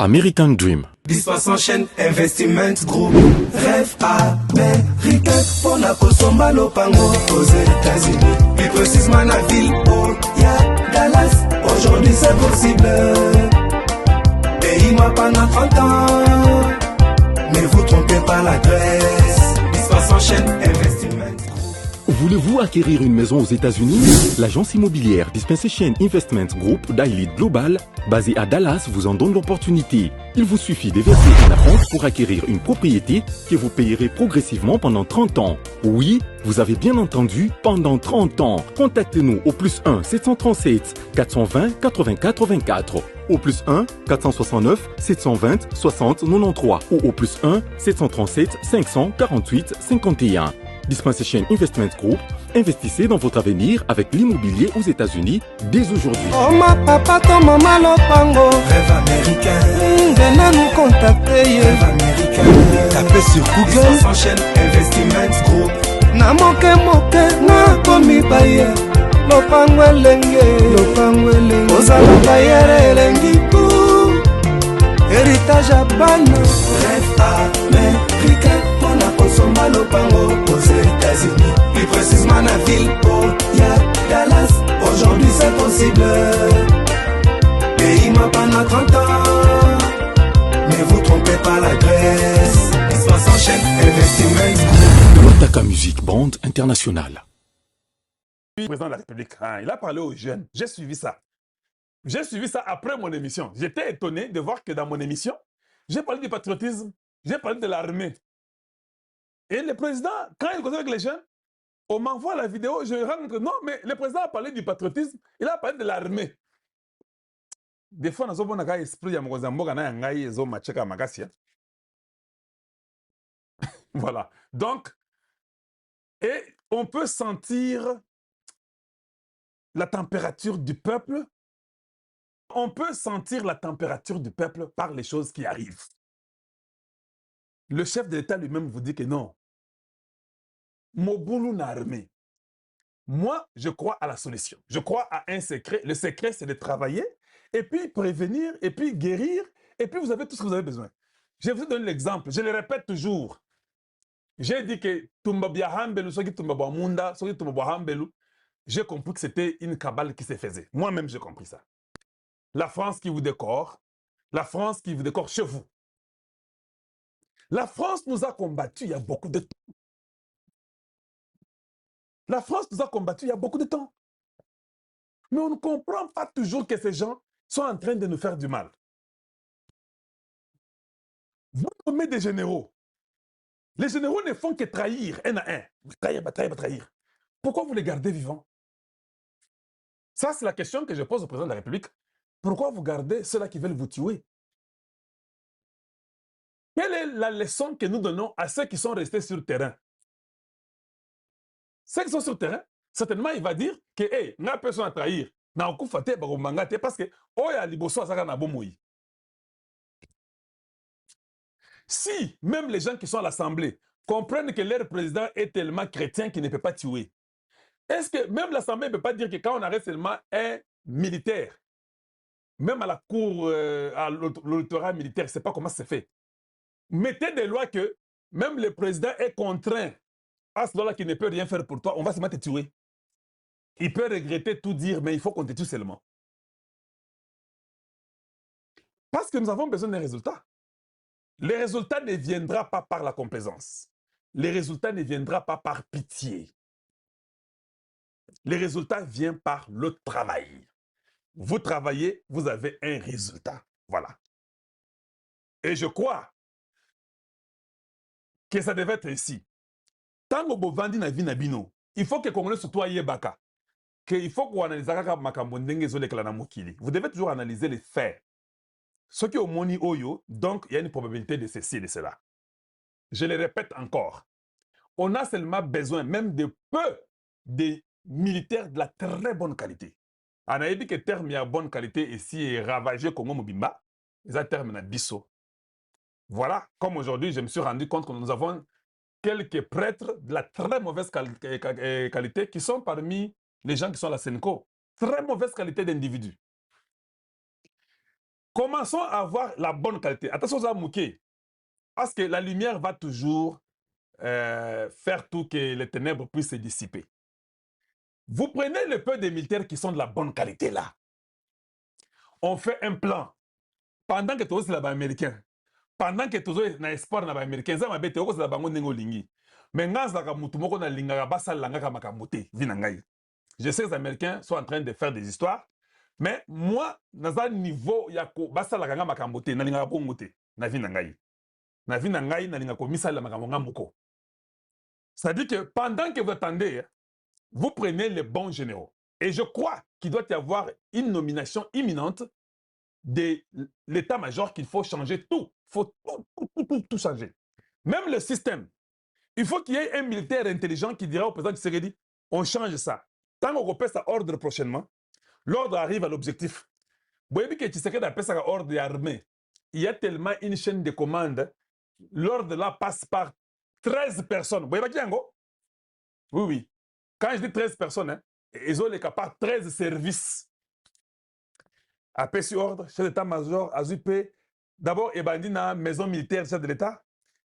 American Dream. Dispersion chaîne Investment Group. Rêve américain pour la Kosomba Lopango aux États-Unis. Plus précisément la ville où y a Dallas. Aujourd'hui c'est possible. Pays moi pendant 30 ans. Ne vous trompez pas l'adresse. Dispersion chaîne Investment Group. Voulez-vous acquérir une maison aux États-Unis? L'agence immobilière Dispensation Investment Group d'Elite Global, basée à Dallas, vous en donne l'opportunité. Il vous suffit de verser un acompte pour acquérir une propriété que vous payerez progressivement pendant 30 ans. Oui, vous avez bien entendu, pendant 30 ans. Contactez-nous au +1 737 420 84 24, au +1 469 720 60 93 ou au +1 737 548 51. Dispensation Investment Group, investissez dans votre avenir avec l'immobilier aux États-Unis dès aujourd'hui. Oh ma papa, ton maman Lopango. Rêve américain. Venez nous contacter. Rêve américain. Tapez sur Google. Dispersion chaîne Investment Group. Na moke na komi baye. Lopango elenge. Ozala bayere elengi pou. Héritage à bana. Rêve américain. Pour la Kosomba Lopango aux États-Unis. Plus précisément la ville où y a Dallas. Aujourd'hui c'est possible. Pays m'a pendant 30 ans. Ne vous trompez pas l'adresse. Dispersion chaîne Investment. Lotaka Music Band International. Le président de la République, il a parlé aux jeunes. J'ai suivi ça. J'ai suivi ça après mon émission. J'étais étonné de voir que dans mon émission, j'ai parlé du patriotisme, j'ai parlé de l'armée. Et le président, quand il cause avec les jeunes, on m'envoie la vidéo, je rends que non, mais le président a parlé du patriotisme, il a parlé de l'armée. Des fois, nous avons un esprit, voilà. Donc, et on peut sentir la température du peuple. On peut sentir la température du peuple par les choses qui arrivent. Le chef de l'État lui-même vous dit que non. Moboulou n'a armé. Moi, je crois à la solution. Je crois à un secret. Le secret, c'est de travailler, et puis prévenir, et puis guérir, et puis vous avez tout ce que vous avez besoin. Je vais vous donner l'exemple. Je le répète toujours. J'ai dit que j'ai compris que c'était une cabale qui se faisait. Moi-même, j'ai compris ça. La France qui vous décore, la France qui vous décore chez vous. La France nous a combattus il y a beaucoup de temps. La France nous a combattus il y a beaucoup de temps. Mais on ne comprend pas toujours que ces gens sont en train de nous faire du mal. Vous nommez des généraux. Les généraux ne font que trahir un à un. Trahir. Pourquoi vous les gardez vivants? Ça, c'est la question que je pose au président de la République. Pourquoi vous gardez ceux-là qui veulent vous tuer? Quelle est la leçon que nous donnons à ceux qui sont restés sur le terrain? Ceux qui sont sur le terrain, certainement, il va dire que, hey, n'a personne à trahir. Parce que, si même les gens qui sont à l'Assemblée comprennent que leur président est tellement chrétien qu'il ne peut pas tuer, est-ce que même l'Assemblée ne peut pas dire que quand on arrête seulement un militaire, même à la cour, à l'autorat militaire, je ne sais pas comment c'est fait. Mettez des lois que même le président est contraint à ce moment-là qu'il ne peut rien faire pour toi, on va se mettre à te tuer. Il peut regretter tout dire, mais il faut qu'on te tue seulement. Parce que nous avons besoin d'un résultat. Le résultat ne viendra pas par la complaisance. Le résultat ne viendra pas par pitié. Le résultat vient par le travail. Vous travaillez, vous avez un résultat. Voilà. Et je crois que ça devait être ici. Tant que vous vendez na vie na bino, il faut que les Congolais soient yebaka. Il faut qu'on analyse vous devez toujours analyser les faits. Ce qui est au moni oyo, donc il y a une probabilité de ceci et de cela. Je le répète encore. On a seulement besoin même de peu de militaires de la très bonne qualité. On a dit que le terme de bonne qualité ici est ravagé Congo Mobimba. C'est un terme na bisso. Voilà, comme aujourd'hui, je me suis rendu compte que nous avons quelques prêtres de la très mauvaise qualité qui sont parmi les gens qui sont à la Senco. Très mauvaise qualité d'individus. Commençons à avoir la bonne qualité. Attention à Mouké. Parce que la lumière va toujours faire tout que les ténèbres puissent se dissiper. Vous prenez le peu des militaires qui sont de la bonne qualité là. On fait un plan. Pendant que tous les américains, pendant que tous les espoirs américains, ça m'a bête au la bango nengo lingi. Mais nganza ka mutu moko na linga basa langa ka makamote vinangai. Je sais que les Américains sont en train de faire des histoires, mais moi, dans un niveau yako basa la kanga makamote na linga bongote na vinangai. Na vinangai na linga komisa la makamonga moko. Ça dit que pendant que vous attendez, vous prenez les bons généraux. Et je crois qu'il doit y avoir une nomination imminente de l'état-major qu'il faut changer tout. Il faut tout changer. Même le système. Il faut qu'il y ait un militaire intelligent qui dira au président Tshisekedi, on change ça. Tant qu'on repère ça ordre prochainement, l'ordre arrive à l'objectif. Vous voyez que Tshisekedi appelle ça ordre armé. Il y a tellement une chaîne de commandes, l'ordre là passe par 13 personnes. Vous voyez qui yango? Oui, oui. Quand je dis 13 personnes, hein, ils ont les capables 13 services. Après ce ordre, chef d'état-major, Azupé, d'abord, Ebandi na maison militaire, chef de l'État,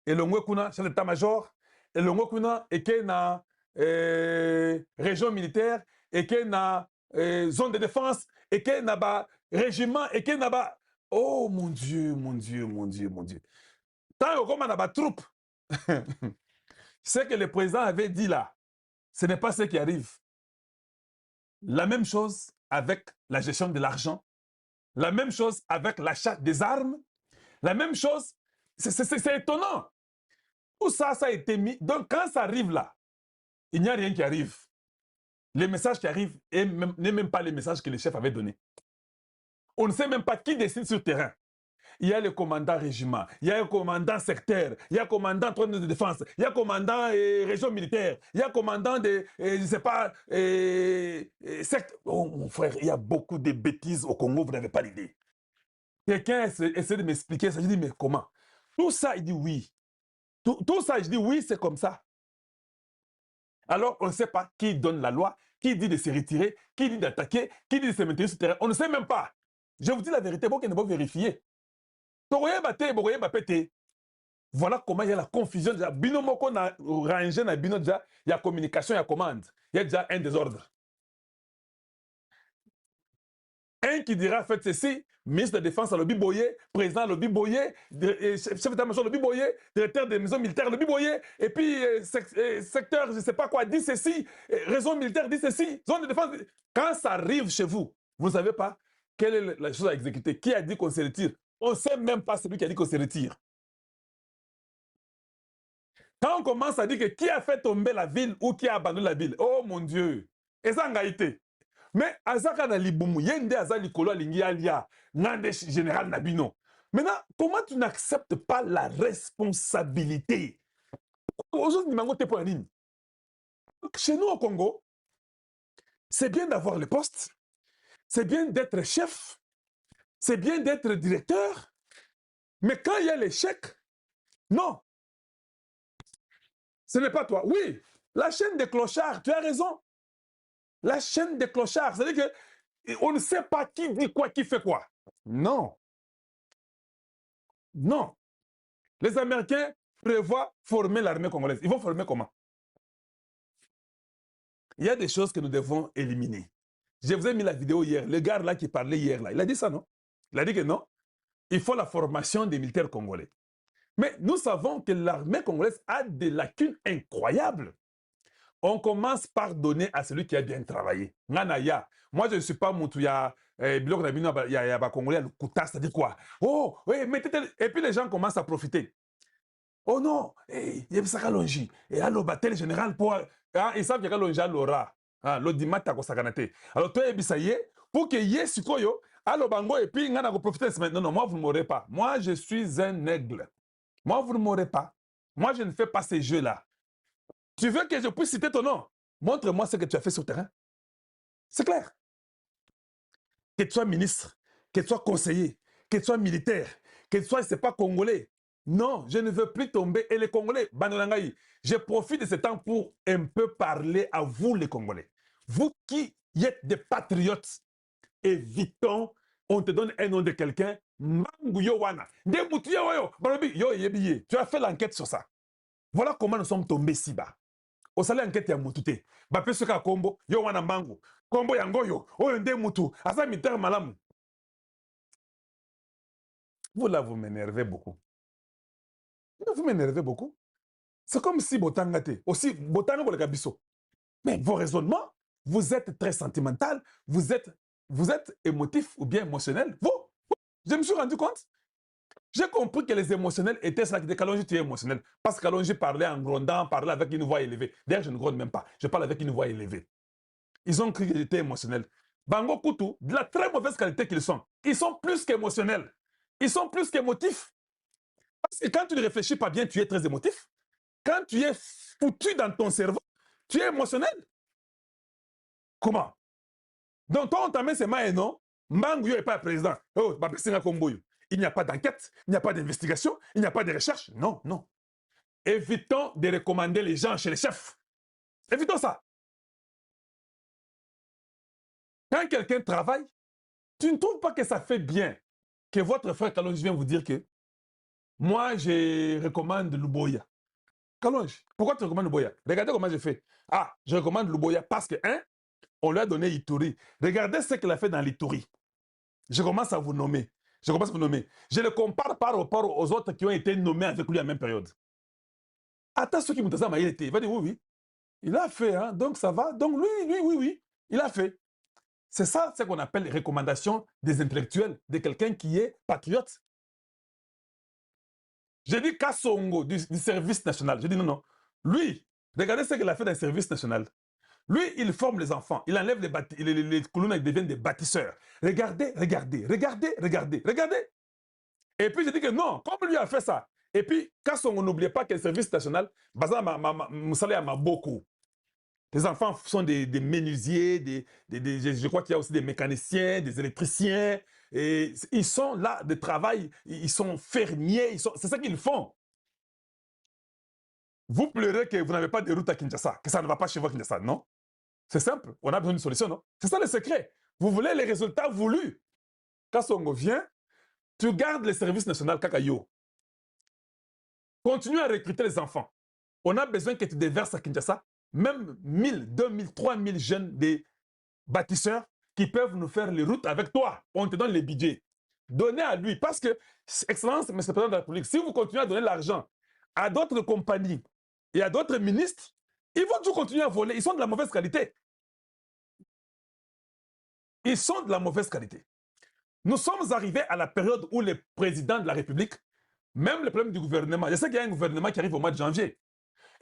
et le Mwekuna, chef d'état-major, et le Mwekuna, et que na région militaire, et que na zone de défense, et que na ba régiment, et que na ba. Oh mon Dieu, mon Dieu, mon Dieu, mon Dieu. Tant que na ba troupe, ce que le président avait dit là, ce n'est pas ce qui arrive. La même chose avec la gestion de l'argent, la même chose avec l'achat des armes, la même chose, c'est étonnant. Tout ça, ça a été mis. Donc quand ça arrive là, il n'y a rien qui arrive. Les messages qui arrivent n'est même pas les messages que le chef avait donnés. On ne sait même pas qui décide sur le terrain. Il y a le commandant régiment, il y a le commandant secteur, il y a le commandant trône de défense, il y a le commandant région militaire, il y a le commandant de, je ne sais pas, secteur. Oh mon frère, il y a beaucoup de bêtises au Congo, vous n'avez pas l'idée. Quelqu'un essaie de m'expliquer ça, je dis mais comment? Tout ça, il dit oui. Tout ça, je dis oui, c'est comme ça. Alors, on ne sait pas qui donne la loi, qui dit de se retirer, qui dit d'attaquer, qui dit de se maintenir sur le terrain. On ne sait même pas. Je vous dis la vérité, bon, qu'on ne peut pas vérifier. Voilà comment il y a la confusion. Binomoko na rangé na bino déjà, il y a communication, il y a commande. Il y a déjà un désordre. Un qui dira faites ceci, ministre de la Défense à l'Obi Boye, président à l'Obi Boye, chef d'état-major à l'Obi Boye, directeur des maisons militaires à l'Obi Boye, et puis secteur, je ne sais pas quoi, dit ceci, réseau militaire dit ceci, zone de défense. Quand ça arrive chez vous, vous ne savez pas quelle est la chose à exécuter. Qui a dit qu'on se retire? On ne sait même pas celui qui a dit qu'on se retire. Quand on commence à dire que qui a fait tomber la ville ou qui a abandonné la ville, oh mon Dieu, et ça a été. Mais Azaka na libumu, yende azali kolo alingi alia, nande général Nabino. Maintenant, comment tu n'acceptes pas la responsabilité? Chez nous au Congo, c'est bien d'avoir le poste, c'est bien d'être chef, c'est bien d'être directeur, mais quand il y a l'échec, non. Ce n'est pas toi. Oui, la chaîne des clochards, tu as raison. La chaîne des clochards, c'est-à-dire qu'on ne sait pas qui dit quoi, qui fait quoi. Non. Non. Les Américains prévoient former l'armée congolaise. Ils vont former comment? Il y a des choses que nous devons éliminer. Je vous ai mis la vidéo hier. Le gars là qui parlait hier, là, il a dit ça, non? Il a dit que non. Il faut la formation des militaires congolais. Mais nous savons que l'armée congolaise a des lacunes incroyables. On commence par donner à celui qui a bien travaillé. Nanaya. Moi, je ne suis pas Moutouya. Il y a Congolais, le Kouta, c'est-à-dire quoi? Oh, oui, mettez. Et puis les gens commencent à profiter. Oh non, il y a ça Kalonji. Et alors, tel général pour. Ils savent qu'il y a Kalonji à l'aura. L'odimata kosakanate. Alors, toi, ça y est, pour que y ait ce koyo, alors bango, et puis, on a profité. Non, non, moi, vous ne m'aurez pas. Moi, je suis un aigle. Moi, vous ne m'aurez pas. Moi, je ne fais pas ces jeux-là. Tu veux que je puisse citer ton nom? Montre-moi ce que tu as fait sur le terrain. C'est clair. Que tu sois ministre, que tu sois conseiller, que tu sois militaire, que tu sois, c'est pas congolais. Non, je ne veux plus tomber. Et les Congolais, Banonangaï, je profite de ce temps pour un peu parler à vous, les Congolais. Vous qui êtes des patriotes, évitons on te donne un nom de quelqu'un, Mangu yo wana. De mutu yo yo, balobi yo yebiye. Tu as fait l'enquête sur ça. Voilà comment nous sommes tombés si bas. Au salaire enquête ya mutute. Ba pe soka kombo, yo wana mangu. Kombo yango yo, oyo nde mutu. Asa miter malamu. Vous là, vous m'énervez beaucoup. Vous m'énervez beaucoup. C'est comme si Botangate, aussi Botango le Gabiso. Mais vos raisonnements, vous êtes très sentimental, vous êtes émotif ou bien émotionnel. Vous, je me suis rendu compte. J'ai compris que les émotionnels étaient ça qui étaient Kalonji, tu es émotionnel. Parce que Kalonji parlait en grondant, parlait avec une voix élevée. D'ailleurs, je ne gronde même pas. Je parle avec une voix élevée. Ils ont cru qu'ils étaient émotionnels. Bango Koutou, de la très mauvaise qualité qu'ils sont. Ils sont plus qu'émotionnels. Ils sont plus qu'émotifs. Parce que quand tu ne réfléchis pas bien, tu es très émotif. Quand tu es foutu dans ton cerveau, tu es émotionnel. Comment? Donc, toi, on t'amène ces mains et non. Mbanguyo n'est pas président. Oh, il n'y a pas d'enquête, il n'y a pas d'investigation, il n'y a pas de recherche. Non, non. Évitons de recommander les gens chez les chefs. Évitons ça. Quand quelqu'un travaille, tu ne trouves pas que ça fait bien que votre frère Kalonji vient vous dire que moi, je recommande Luboya. Kalonji, pourquoi tu recommandes Luboya? Regardez comment j'ai fait. Ah, je recommande Luboya parce que, on lui a donné Ituri. Regardez ce qu'il a fait dans l'Ituri. Je commence à vous nommer. Je le compare par rapport aux autres qui ont été nommés avec lui à la même période. Attends, ceux qui m'ont dit ça, il était. Il va dire oui. Il a fait, hein, donc ça va. Donc oui. Il a fait. C'est ça, ce qu'on appelle les recommandations des intellectuels, de quelqu'un qui est patriote. J'ai dit Kassongo du service national. Je dis non. Lui, regardez ce qu'il a fait dans le service national. Lui, il forme les enfants. Il enlève les colonnes, ils deviennent des bâtisseurs. Regardez. Et puis, je dis que non, comme lui a fait ça. Et puis, Kassongo, n'oubliez pas que le service national, Moussala m'a beaucoup. Les enfants sont des menuisiers, je crois qu'il y a aussi des mécaniciens, des électriciens. Et ils sont là de travail, ils sont fermiers, c'est ça qu'ils font. Vous pleurez que vous n'avez pas de route à Kinshasa, que ça ne va pas chez vous à Kinshasa, non? C'est simple, on a besoin d'une solution, non? C'est ça le secret. Vous voulez les résultats voulus. Quand Songo vient, tu gardes le service national Kakayo. Continue à recruter les enfants. On a besoin que tu déverses à Kinshasa même 1000, 2000, 3000 jeunes des bâtisseurs qui peuvent nous faire les routes avec toi. On te donne les budgets. Donnez à lui. Parce que, Excellence, M. le Président de la République, si vous continuez à donner l'argent à d'autres compagnies et à d'autres ministres, ils vont toujours continuer à voler. Ils sont de la mauvaise qualité. Ils sont de la mauvaise qualité. Nous sommes arrivés à la période où le président de la République, même le problème du gouvernement, je sais qu'il y a un gouvernement qui arrive au mois de janvier.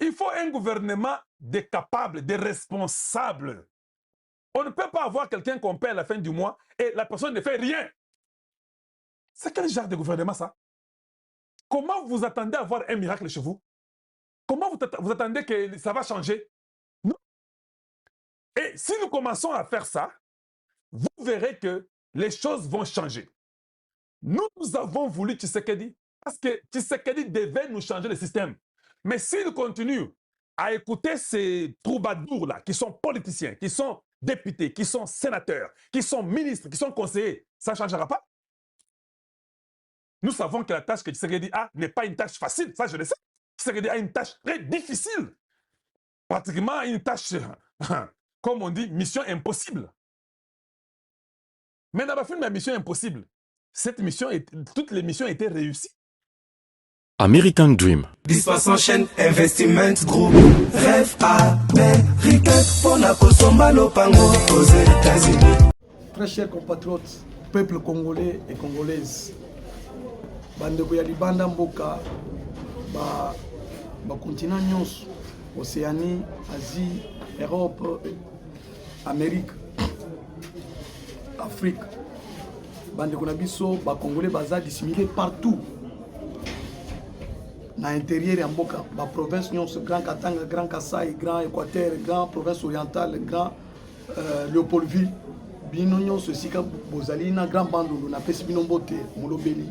Il faut un gouvernement de capables, de responsables. On ne peut pas avoir quelqu'un qu'on paie à la fin du mois et la personne ne fait rien. C'est quel genre de gouvernement ça? Comment vous attendez à avoir un miracle chez vous? Comment vous attendez que ça va changer? Non. Et si nous commençons à faire ça, vous verrez que les choses vont changer. Nous avons voulu Tshisekedi parce que Tshisekedi devait nous changer le système. Mais s'il continue à écouter ces troubadours-là, qui sont politiciens, qui sont députés, qui sont sénateurs, qui sont ministres, qui sont conseillers, ça ne changera pas. Nous savons que la tâche que Tshisekedi a n'est pas une tâche facile, ça je le sais. Tshisekedi a une tâche très difficile. Pratiquement une tâche, comme on dit, mission impossible. Mais dans la film, la mission impossible, toutes les missions étaient réussies. American Dream. Dispensant chaîne Investment Group. Rêve américain pour la Kosomba Lopango aux États-Unis. Très chers compatriotes, peuple congolais et congolaises, bandeko ya libanda mboka, continent nyonso, Océanie, Asie, Europe, Amérique, Afrique. Bandeko na biso, congolais baza dissimulés partout. Dans l'intérieur ya mboka, province nyonso, Grand Katanga, Grand Kassai, Grand Équateur, Grand Province orientale, Grand Léopoldville, bino nyonso sika bozali na Grand Bandundu na pesi bino mbote molobeli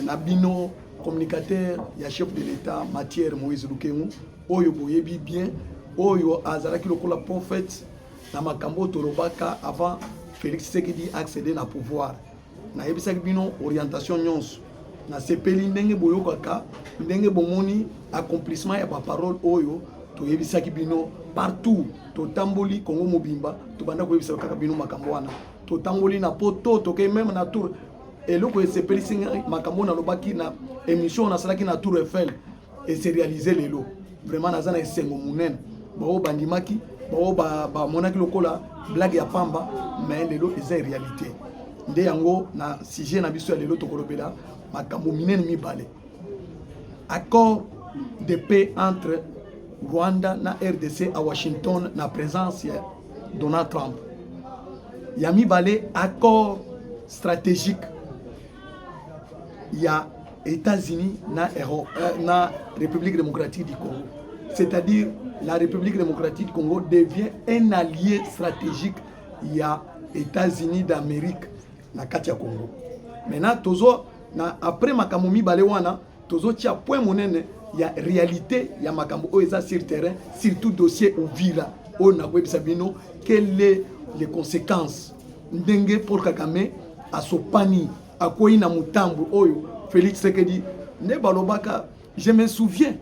na bino communicateur ya chef de l'État Matière Moïse Lukengu oyo boyebi bien oyo azalaki lokola prophète na makambo tolobaka avant Félix Tshisekedi accéder na pouvoir na yebisaki bino orientation nyonso na sepeli ndenge boyokaka ndenge bomoni accomplissement ya ba parole oyo to yebisaki bino partout to tamboli Congo mobimba to banda ko yebisaka kaka bino makambo wana to tamboli na poto to ke même na tour eloko esepeli singa makambo na lobaki na émission na salaki na Tour Eiffel et c'est réalisé lelo vraiment nazana esengo munene bao bandimaki bao ba monaki lokola blague ya pamba mais lelo eza réalité nde yango na sujet na biso ya lelo tokolobela makambo minene mibale accord de paix entre Rwanda na RDC à Washington na présence ya Donald Trump ya mibale accord stratégique ya États-Unis na République démocratique du Congo. C'est-à-dire la République démocratique du Congo devient un allié stratégique ya États-Unis d'Amérique na kati ya Congo. Maintenant tozo na après makambo mibale wana tozo tia point monene ya réalité ya makambo o eza sur terrain surtout dossier Uvira o na kwebisa bino quelles est les conséquences ndenge Paul Kagame asopani akoyi na mutambo oyo Félix Tshisekedi ne balobaka je me souviens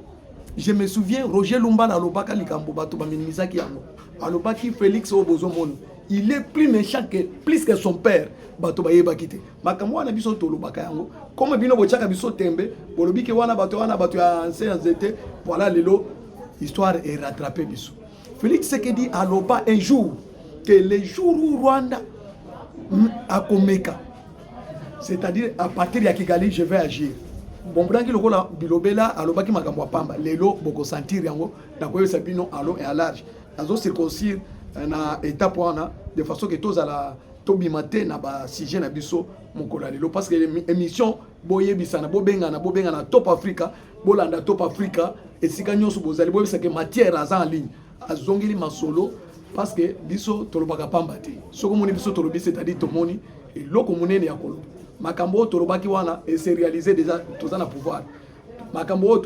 Roger Lumba na lobaka likambo bato baminisaki yango alobaki Félix Obozomono il est plus méchant que plus que son père bato bayebaki te makambo wana biso tolobaka yango comme bino bochaka biso tembe bolobiki wana bato ya ancien zete voilà lelo histoire est rattrapée biso Félix Tshisekedi aloba un jour que les jours où Rwanda a komeka c'est-à-dire à partir de Kigali je vais agir bon brangi lokola bilobela alobaki makambo pamba lelo boko sentir yango na koyesa bino alo et à large azo circoncire na étape wana de façon que tous à la tobimate na ba sujet na biso mokola lelo parce que émission boyebisana bobengana Top Africa bolanda Top Africa esika nyonso bozali boyebisa que matière aza en ligne azongeli masolo parce que biso tolobaka pamba te soko moni biso tolobi c'est-à-dire tomoni eloko monene ya kolo makambo tolobaki wana et c'est réalisé déjà tous en pouvoir makambo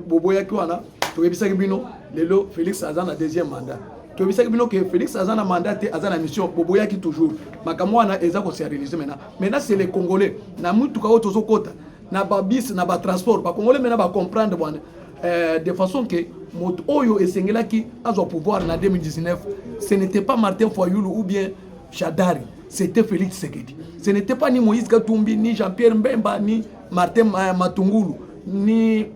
boboyaki wana toyebisaki bino lelo Félix Azana deuxième mandat toyebisaki bino que Félix Azana mandat te azana mission boboyaki toujours makambo wana eza ko se réaliser maintenant c'est les Congolais na mutuka o tozo kota na babis na ba transport ba Congolais maintenant ba comprendre bwana de façon que moto oyo esengelaki azwa pouvoir na 2019 ce n'était pas Martin Fayulu ou bien Chadari, c'était Félix Tshisekedi. Ce n'était pas ni Moïse Katumbi, ni Jean-Pierre Mbemba, ni Martin Matungulu, ni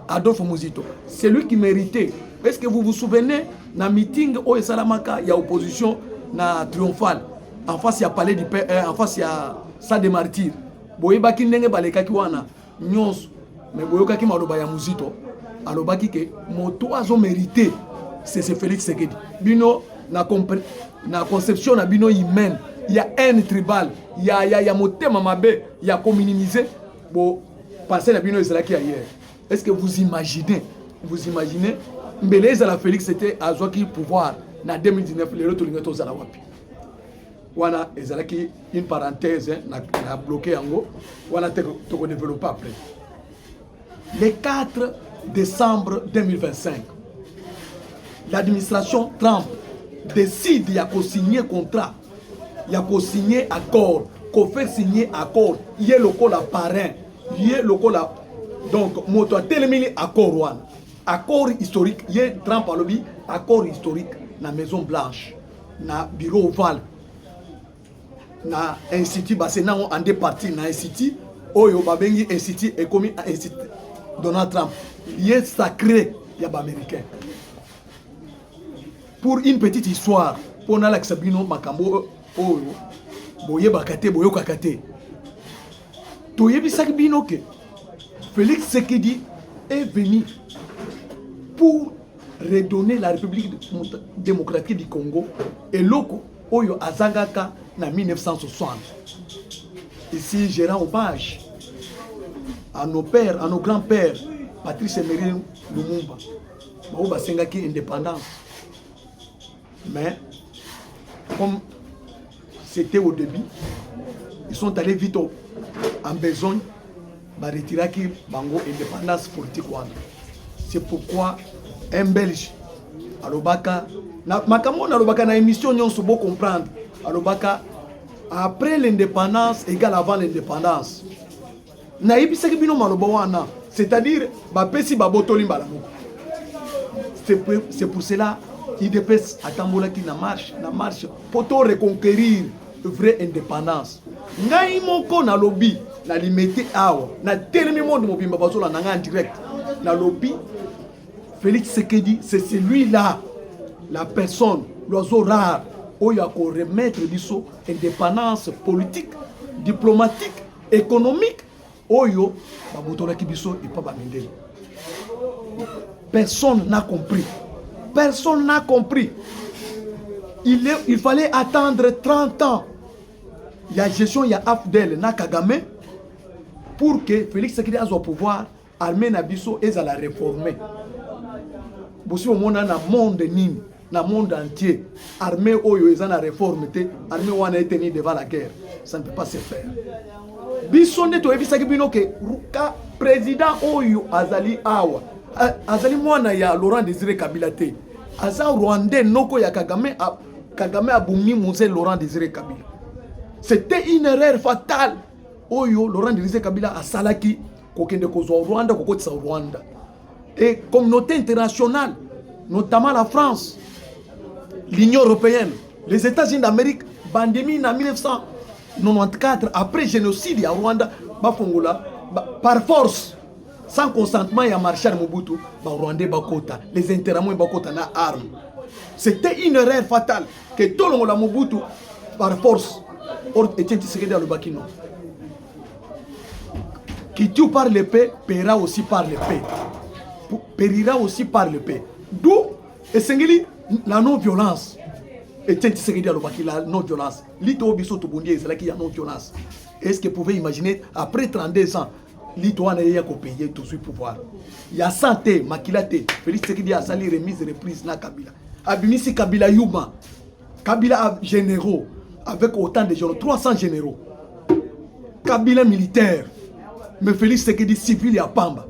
Adolphe Muzito. C'est lui qui méritait. Est-ce que vous vous souvenez, dans le meeting au Salamaka, il y a opposition na triomphale. En face, il y a Palais du Père, en face, il y a Salle des Martyrs. Boyebaki ndenge balekaki wana nyonso. Mais boyokaki maloba ya Muzito. Alobaki ke moto azo mérité. C'est Félix Tshisekedi. Bino na conception na bino humaine, il y a haine tribale, il y a motema mabe, il y a communalisé. Bon, passer la bino ezalaki ailleurs. Est-ce que vous imaginez Mbele la Félix c'était azwaki pouvoir na 2019 les autres lingato zala wapi. Wana ezalaki une parenthèse na bloqué yango, wana to ko développer après. Le 4 décembre 2025, l'administration Trump décide il y a qu'à signer contrat, il y a qu'à signer accord, qu'à faire signer accord, il y a le col à parrain, il y a le col à donc moto a télémili accord one, accord historique, il y a Trump à lobby, accord historique na Maison Blanche, na bureau ovale, na institut basena en deux parties, na institut oyo babengi institut et commis institut Donald Trump, il est sacré, il y a américain. Pour une petite histoire, pour na l'axabino makambo oyo boye bakate boyo kakate. Toyebi sakbino ke Félix Tshisekedi est venu pour redonner la République démocratique du Congo et loko oyo azangaka na 1960. Ici, je rends hommage à nos pères, à nos grands-pères, Patrice Emery Lumumba, bao basengaki indépendance. Mais comme c'était au début, ils sont allés vite en besogne, bah retirer qui bango indépendance politique. C'est pourquoi un Belge, Alobaka, na makamon Alobaka na émission nyonso bo comprendre, Alobaka après l'indépendance égale avant l'indépendance. Naïbisaki bino maloba wana, c'est-à-dire bapesi babotoli mbalamuko. C'est pour cela IDPS atambolaki na marche pour reconquérir vraie indépendance. Ngai moko na lobby na limité awa na telemi monde mobimba bazola nanga en direct na lobby Félix Tshisekedi, c'est celui-là, la personne, l'oiseau rare, où il y a qu'on remettre biso indépendance politique, diplomatique, économique, où il y a biso et pas bamindeli. Personne n'a compris. Personne n'a compris. Il fallait attendre 30 ans. Il y a gestion, il y a Afdel, na Kagame, pour que Félix Tshisekedi ait au pouvoir, armée na biso et la réformer. Si on a un monde nini, na monde entier, armée oyo ils ont la réforme, armée wana est tenue devant la guerre, ça ne peut pas se faire. Bisonde to ebisaki bino ke ruka président oyo azali awa, azali mwana ya Laurent Désiré Kabila te, aza Rwandais noko ya Kagame, Kagame abumi Mousse Laurent Désiré Kabila. C'était une erreur fatale. Oyo Laurent Désiré Kabila a salaki kokende kozwa Rwanda kokotisa Rwanda. Et communauté internationale, notamment la France, l'Union européenne, les États-Unis d'Amérique, bandemi en 1994, après génocide à Rwanda, Bafongola, par force, sans consentement, il y a Marshal Mobutu, Rwandais Bakota, les Interamouins Bakota na armes. C'était une erreur fatale que tout le monde a Mobutu, par force, était Tshisekedi à Lubakino. Qui tue par l'épée, paiera aussi par l'épée. Périra aussi par le paix. D'où la non-violence. Et tiens, la non-violence. L'ito biso to bondi c'est là qu'il y a non-violence. Est-ce que vous pouvez imaginer après 32 ans, l'ito a payé tout ce pouvoir. Il y a santé, makilate. Félix Tshisekedi a sali remise reprise na Kabila. Abimisi Kabila Yuma. Kabila a généraux avec autant de généraux, 300 généraux. Kabila militaire. Mais Félix Tshisekedi civil à Pamba.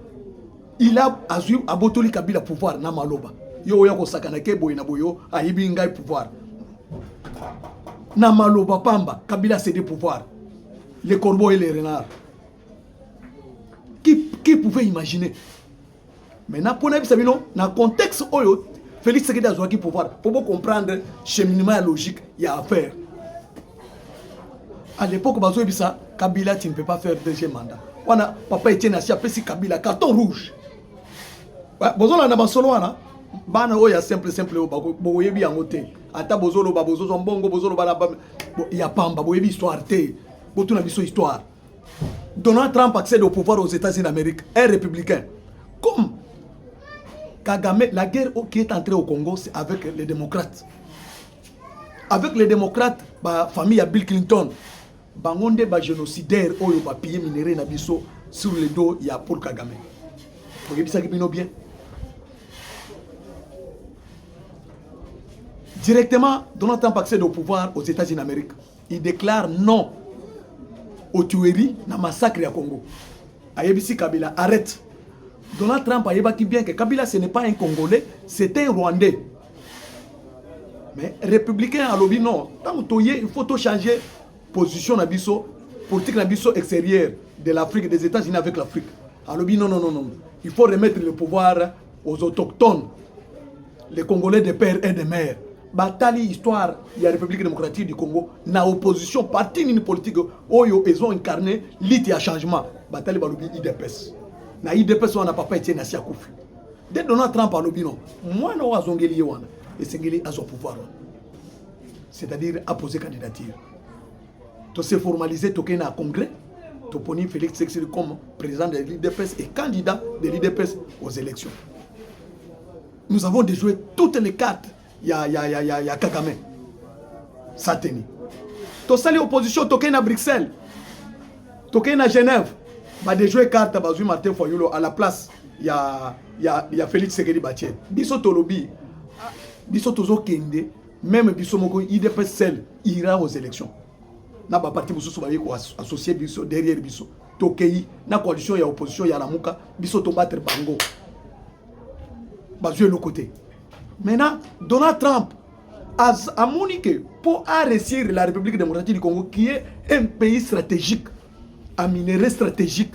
Il a abotoli Kabila pouvoir na maloba. Yo ya ko sakana ke boy na boyo ayibi ngai pouvoir. Na maloba Pamba, Kabila cédé pouvoir. Les corbeaux et les renards. Qui pouvait imaginer? Maintenant pour nous sabino na contexte oyo Félix Tshisekedi a joué pouvoir pour comprendre cheminement logique il y a à faire. À l'époque bazo bisa Kabila tu ne peux pas faire deuxième mandat. Wana papa Etienne Assia pesi Kabila carton rouge. Bozolo na basolo wana bana oya simple boyebi yango te ata bozolo babozo mbongo bozolo bana ya pamba boyebi histoire te botuna biso histoire. Donald Trump accède au pouvoir aux États-Unis d'Amérique, un républicain. Comme Kagame, la guerre qui est entrée au Congo, c'est avec les démocrates. Avec les démocrates, la famille à Bill Clinton, bangonde ba génocidaire oyo ba piller minerai na biso sur le dos ya Paul Kagame. Vous voyez ça qui bino bien. Directement, Donald Trump accède au pouvoir aux États-Unis d'Amérique. Il déclare non aux tueries, na massacre à Congo. Ayebisi Kabila, arrête. Donald Trump a dit bien que Kabila ce n'est pas un Congolais, c'est un Rwandais. Mais républicain à lobby non. Tant que il faut tout changer position na biso, politique na biso extérieure de l'Afrique, des États-Unis avec l'Afrique. À lobby non. Il faut remettre le pouvoir aux autochtones, les Congolais de père et de mère. Bataille histoire, il y a la République démocratique du Congo, na opposition, parti ni politique, oyo, ils ont incarné l'idée à changement. Bataille balobi IDPS. Na IDPS, on n'a pas été nasi à Koufi. Dès Donald Trump à lobby non, moi non, à zongeli wana, et sengeli à son pouvoir. C'est-à-dire à poser candidature. To se formaliser, to ken à congrès, to poni Félix Tshisekedi comme président de l'IDPS et candidat de l'IDPS aux élections. Nous avons déjoué toutes les cartes. Il y a Kagame. Ça tenait. Tu sali opposition, tu es à Bruxelles. Tu es à Genève. Tu as joué carte à Martin Foyolo à la place. Il y a Félix Tshisekedi Batié. Biso Tolobi. Biso Tozo Kende. Même Biso Moko IDPS seul ira aux élections. Na ba parti Biso Sobaye associé Biso derrière Biso. Tokei. Na coalition, il y a opposition, il y a la Mouka. Biso to battre Bango. Bah jouer le côté. Maintenant, Donald Trump, à Monique, pour réussir la République démocratique du Congo, qui est un pays stratégique, un minerai stratégique,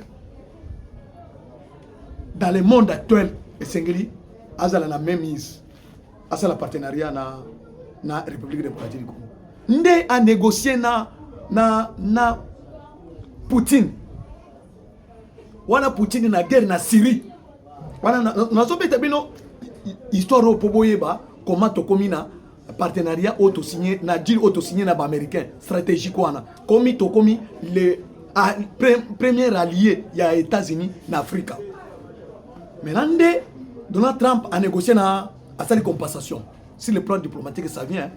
dans le monde actuel, et Sengeli, Azala na même mise, Azala partenariat na République démocratique du Congo. Nde a négocié na Poutine. Wana Poutine na guerre na Syrie. Wana na zobeta bino histoire au Poboyeba, comment to komina partenariat auto-signé na deal auto-signé na ba américain stratégique wana. Komi to komi le premier allié ya États-Unis na Afrique. Maintenant, Donald Trump a négocié na asali compensation. Si le plan diplomatique ça vient,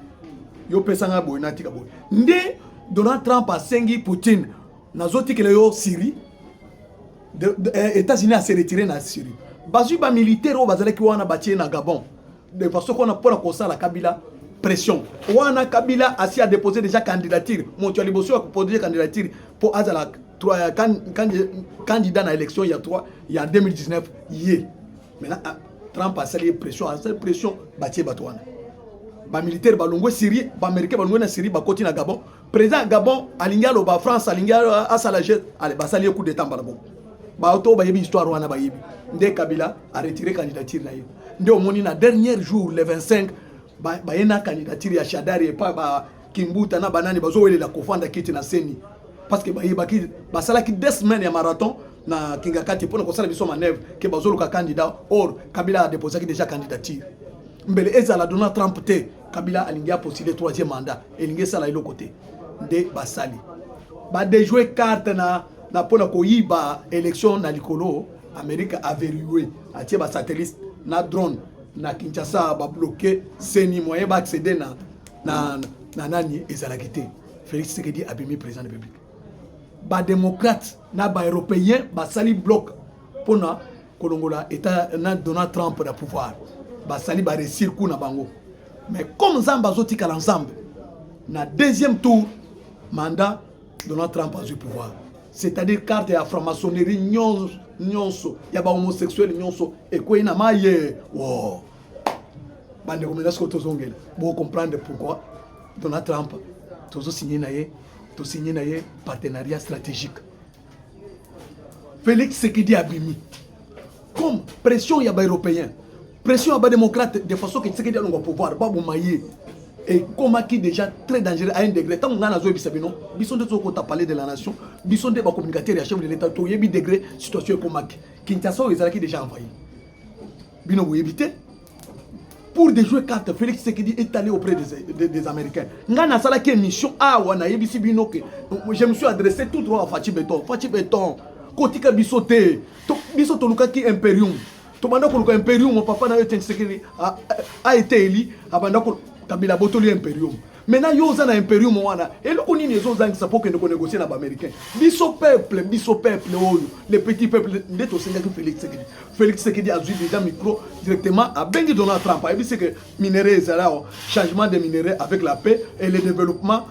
yo pesanga boinati kaboy. Nde Donald Trump a sengi Poutine na zoti que yo Syrie. États-Unis a se retiré na Syrie. Bazu ba militaire o bazale ki wana batie na Gabon. De façon qu'on a pour la cosa la Kabila pression. Wana Kabila a déposé déjà candidature. Mon tu as liboso a déposé candidature pour Azala candidat à l'élection il y a 2019 hier. Maintenant Trump a sali pression, bâti batouane. Ba militaire balongwe Syrie, ba américain balongwe na Syrie, ba côté na Gabon. Président Gabon alinga lo ba France alinga asalaje, allez ba sali coup d'état balabo. Ba auto ba yebi histoire wana ba yebi. Ndé Kabila a retiré candidature na yo. Ndé omoni na dernier jour le 25 ba yena candidature ya Shadari et pas ba Kimbuta na banani bazo wele la kofanda kiti na Seni. Parce que bayebaki basalaki 2 semaines ya marathon na Kingakati pour ko sala biso manœuvre que bazolo ka candidat or Kabila a déposé déjà candidature. Mbele ezala Donald Trump te Kabila alingia postuler 3e mandat elingia sala ilo côté de basali. Ba déjouer carte na pona ko yiba élection na likolo Amérique a verrouillé atie ba satellite na drone na Kinshasa ba bloquer Seni moyen ba accéder na nani ezala kité. Félix Tshisekedi a bimi président de la République. Ba démocrate na ba européen ba sali bloc pona kolongola état na Donald Trump na pouvoir ba sali ba réussir coup na bango mais comme Zamba zoti kala ensemble na deuxième tour mandat Donald Trump a eu pouvoir c'est-à-dire carte ya franc-maçonnerie nyonso ya ba homosexuel nyonso et ko ina maye wow bande ko menace ko tozongela bo comprendre pourquoi Donald Trump tozo signé na ye partenariat stratégique. Félix Tshisekedi a bimi. Comme pression y a ba européen, pression y a ba démocrate de façon que Tshisekedi a le pouvoir ba maillé et comme qui déjà très dangereux à un degré. Tant on a zo bisabino, bison de ko ta parler de la nation, bison de ba communicateur ya chef de l'état to yebi degré situation comme Kinshasa ezalaki déjà envahi. Bino vous éviter pour déjouer carte, Félix Tshisekedi est allé auprès des Américains. Ngana sala qui mission wana yebisi bino que je me suis adressé tout droit à Fachi Beton. Kotika bisote, bisoto lukaki imperium. To banda ko luka imperium, mon papa na yo Tshisekedi a été élu abanda ko Kabila botoli imperium. Maintenant yo za na imperium wana et le koni nezo za ngisa pour que nous négocier na ba américain. Biso peuple oyo, les petits peuples ndeto senga que Félix Tshisekedi a joué déjà micro directement à Bengi Donald Trump. Il dit que minerais zala changement de minerais avec la paix et le développement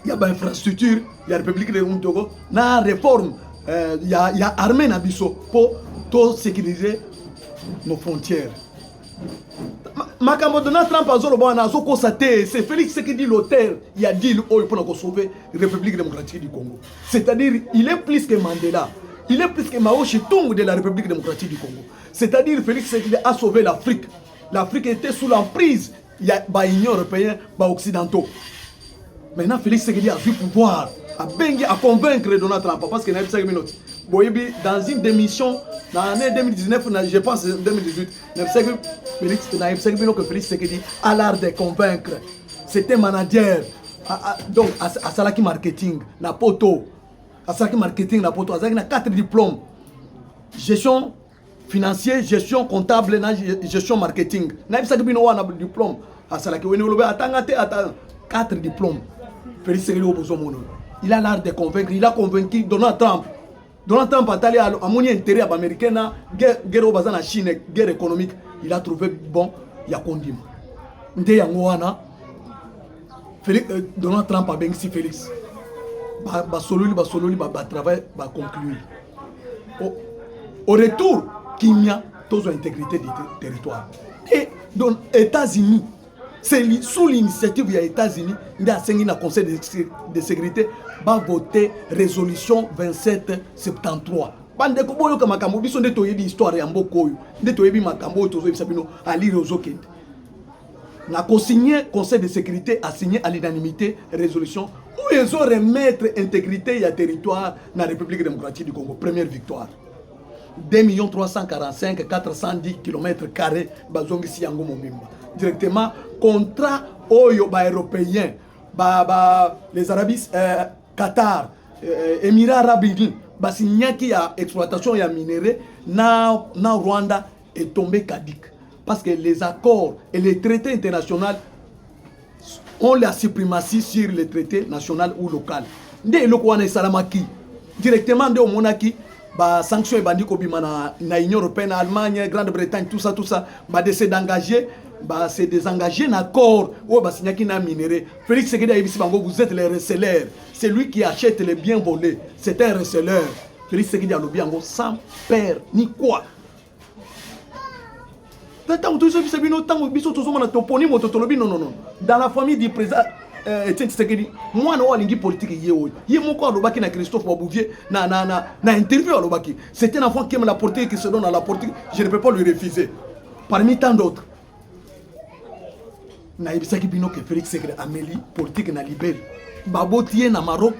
il y a ba infrastructure, il y a République de Togo, na réforme il y a armée na biso pour tout sécuriser nos frontières. Makambo Donald Trump a zolo bana zo constaté c'est Félix Tshisekedi l'auteur il a dit pour sauver la République démocratique du Congo. C'est-à-dire il est plus que Mandela, il est plus que Mao Tse-tung de la République démocratique du Congo. C'est-à-dire Félix Tshisekedi a sauvé l'Afrique. L'Afrique était sous l'emprise il y a ba Union européenne, ba occidentaux. Maintenant Félix Tshisekedi a vu pouvoir à convaincre Donald Trump parce qu'il y a 5 minutes. Dans une démission dans l'année 2019, je pense 2018, Félix Tshisekedi a l'art de convaincre. C'était manager, donc à Salaki Marketing, na poto, à Salaki Marketing, na poto, à 4 diplômes, gestion financière, gestion comptable, gestion marketing. Na un diplôme, à Salaki, attends, 4 diplômes. Félix Tshisekedi a besoin de il a l'art de convaincre, il a convaincu Donald Trump. Donald Trump a allé à mon intérêt américain, guerre au bazar en Chine, guerre économique. Il a trouvé bon, il y a condim. Donald Trump a bien si Félix. Basololi, travail, conclure. Au retour, qu'il y a toute l'intégrité du territoire. Et donc, États-Unis, C'est sous l'initiative des États-Unis, il y a un conseil de sécurité va voter résolution 2773. Bande ko boyo kama kambo biso nde toyebi histoire ya mboko oyo nde toyebi makambo tozo yebisa bino ali rozokende na co-signé conseil de sécurité a signé à l'unanimité résolution où ils ont remettre intégrité et territoire dans la République démocratique du Congo. Première victoire. 2 345 410 km² bazongisi yango momimba directement contrat oyo ba européen les Arabes Qatar Émirats Arabes Unis basignaki ya exploitation ya minerai na Rwanda est tombé caduc parce que les accords et les traités internationaux ont la suprématie sur les traités nationaux ou locaux. Nde eloko wana esalamaki directement nde omonaki ba sanctions ebandi kobima na Union européenne, Allemagne, Grande-Bretagne, tout ça ba décès d'engager ba se désengager un accord ou ba signaki na minerai. Félix Tshisekedi a dit bango vous êtes les receleurs, c'est lui qui achète les biens volés, c'est un receleur. Félix Tshisekedi a lobby bango sans père ni quoi. Dans la famille du président Etienne Tshisekedi, moi na walingi politique yeoyo. Ye moko alobaki na Christophe Wabouvier na interview alobaki. C'est un enfant qui aime la politique, qui se donne à la politique, je ne peux pas lui refuser. Parmi tant d'autres. Na ibisaki bino que Félix Tshisekedi ameli politique na Libérie. Babotier na Maroc,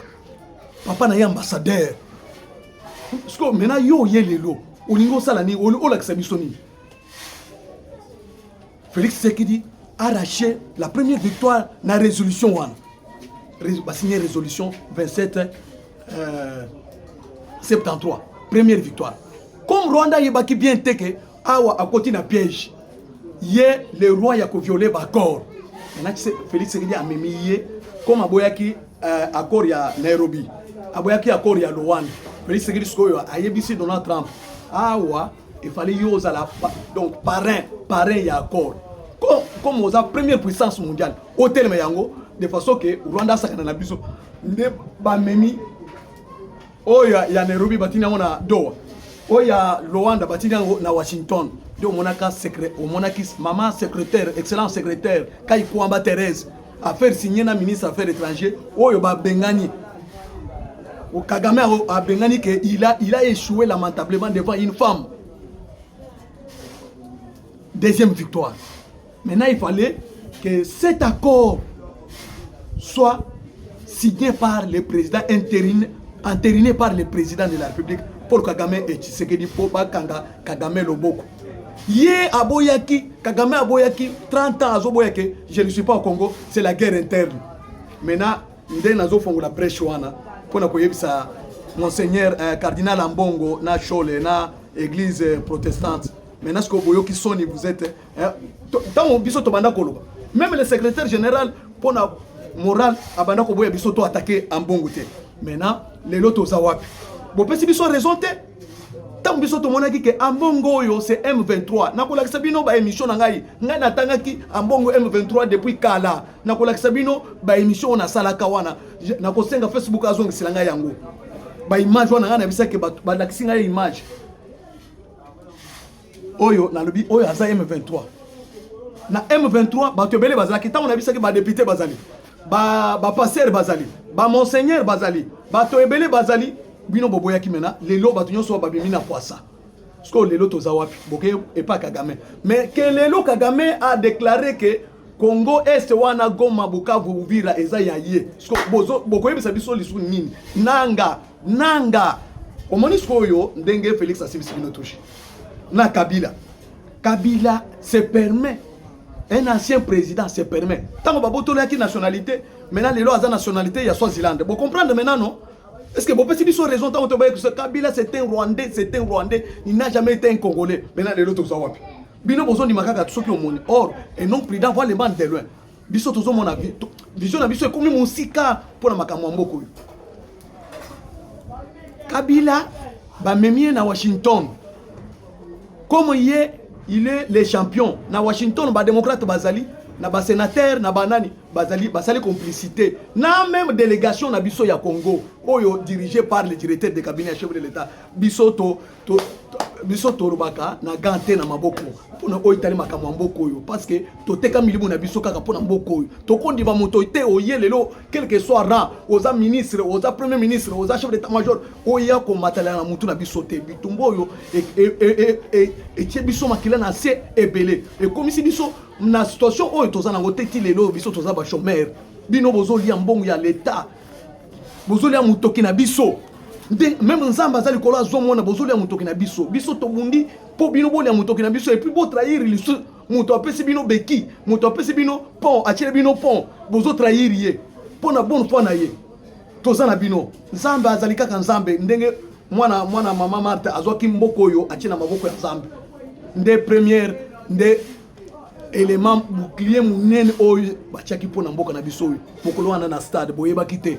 papa na ambassadeur. Parce que maintenant yo yelelo, olingo salani olakisa bisoni. Félix Tshisekedi a arraché la première victoire dans la résolution 1. Il a signé la résolution 2773. Première victoire. Comme Rwanda est bien teke, awa à côté d'un piège. Hier, le roi a violé l'accord. Maintenant, Félix Tshisekedi a mis comme aboyaki accord ya Nairobi. Aboyaki accord ya Luanda. Félix Tshisekedi a yebisi Donald Trump. Awa, il fallait yoser la donc parrain ya accord. Comme aux première puissance mondiale, au tel Mayango, de façon que Rwanda sakana na biso ne ba memi o ya Nairobi batina na Doha. O ya Luanda batina na Washington. De monaka secret, au monakis maman secrétaire, excellent secrétaire, Kai Kouamba Thérèse, affaire signé na ministre affaires étrangères, o yo ba Bengani. Au Kagame a Bengani que il a échoué lamentablement devant une femme. Deuxième victoire. Maintenant, il fallait que cet accord soit signé par le président entériné par le président de la République pour Kagame et Tshisekedi pour Kagame Loboko. Yé aboyaki, Kagame aboyaki, 30 ans azoboyaki, je ne suis pas au Congo, c'est la guerre interne. Maintenant, nous avons la brèche pour ça. Monseigneur cardinal Ambongo, na Chole, na église protestante. Maintenant, ce que vous êtes. Même le secrétaire général, pour la morale, abanda ko boya biso to attaquer en bongote. Maintenant, les lotos zawapi. Bon, parce qu'ils sont raison. Tant biso to monaki que Ambongo yo c'est M23. Na ko la sabino ba émission na ngai. Ngai na tangaki Ambongo M23 depuis kala. Na ko la sabino ba émission na salaka wana. Na ko senga Facebook azongi silanga yango. Ba image wana na bisa ke ba lakisinga image. Oyo na lobi oyo aza M23. Na M23 ba tebele bazali tant on a bisa ke ba député bazali. Ba pasteur bazali. Ba monseigneur bazali. Ba tebele bazali. Bino boboyaki mena lelo batunyo so babimi na poisa. Parce que lelo tozawapi boke et pas Kagame. Mais que lelo Kagame a déclaré que Congo Est wana Goma Bukavu Uvira eza yaye. Parce que bozo boko yebisa biso lisu nini. Nanga omoni skoyo ndenge Félix Asibisi bino touché. Na Kabila se permet, un ancien président se permet. Tant que Babo Tolaki nationalité, maintenant les lois à nationalité, il y a Swaziland. Vous comprenez maintenant, non? Est-ce que vous pensez qu'ils ont raison tant que Kabila c'est un Rwandais, il n'a jamais été un Congolais. Maintenant les autres sont wapi. Bino besoin de makaka tout ce qui ont monnaie. Or, et non prudent voir les bandes de loin. Biso tous mon avis. Vision avis c'est comme mon sika pour la makamwamboko. Kabila ba memie na Washington. Comme il est le champion. Na Washington, ba démocrate bazali, na ba sénateur, na banani, bazali complicité. Na même délégation na biso ya Congo, oyo dirigé par le directeur de cabinet chef de l'État. Biso biso torobaka na gante na maboko pona oitali makambo mboko yo parce que toteka milimu na biso kaka pona mboko yo tokondi ba moto te oyelelo quel que soit rang oza ministre oza premier ministre oza chef d'état major oya ko matala na mutu na biso te bitumbo yo et tie biso makila na se ebele et comme si biso na situation oyo toza na ngoteti lelo biso toza ba chômeur bino bozo lia mbongo ya l'état bozo lia mutoki na biso même nzamba azali kola azomona bozoli ya mutoki na biso biso tobundi po bino boli ya mutoki na biso et puis bo trahir lisu muto apesi bino beki muto apesi bino pont atire bino pont bozo trahir ye po na bonne foi na ye toza na bino nzamba azali kaka nzambe ndenge mwana mama Martha azwaki mboko yo atina maboko ya nzambe nde première nde élément bouclier munene oyo bachaki po na mboka na biso oyo mokolo wana na stade boyebaki te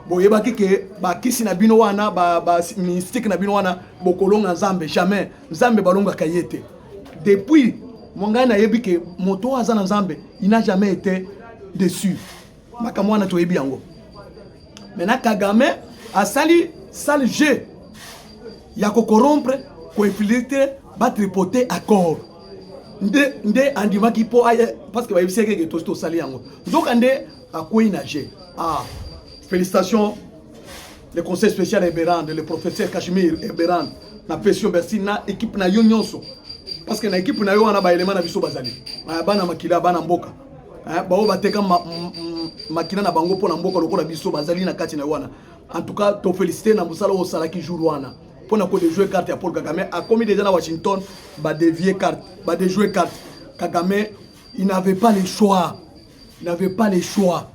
boyebaki ke bakisi na bino wana ba mystique na bino wana bokolonga nzambe jamais nzambe balonga kayete depuis monga na yebi ke moto aza na nzambe il n'a jamais été déçu makambo wana toyebi yango maintenant Kagame asali sale jeu ya ko corrompre ko infiltrer ba tripoter accord nde andimaki po parce que ba yebisi ke to sali yango donc nde akoyi na jeu félicitations, le conseil spécial Eberand, le professeur Kashmir Eberand, na pression Bercy, na équipe na Yonyonso. Parce que na équipe na yo wana ba élément na biso bazali. Bana makila bana mboka. Bao bateka makina na bango pona mboka lokola biso bazali na kati na wana. En tout cas, to féliciter na musala o salaki jour wana. Pona ko de jouer carte ya Paul Kagame a commis déjà na Washington ba dévier carte, ba de jouer carte. Kagame, il n'avait pas le choix. Il n'avait pas le choix.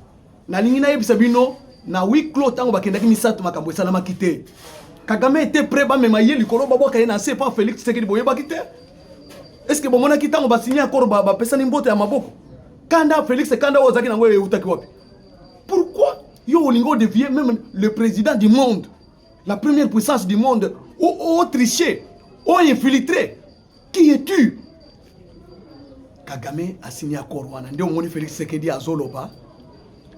Na lingina yebisa bino na huis clos tango bakendaki misato makambo esala makite Kagame était prêt ba mema yeli kolo baboka ye na c'est pas Félix Tshisekedi boye bakite est-ce que bomona kitango ba signer accord ba pesa ni mbote ya maboko kanda Félix kanda ozaki nango utaki wapi pourquoi yo olingo dévier même le président du monde la première puissance du monde au tricher au infiltré qui es-tu Kagame a signé accord wana ndio moni Félix Tshisekedi azoloba.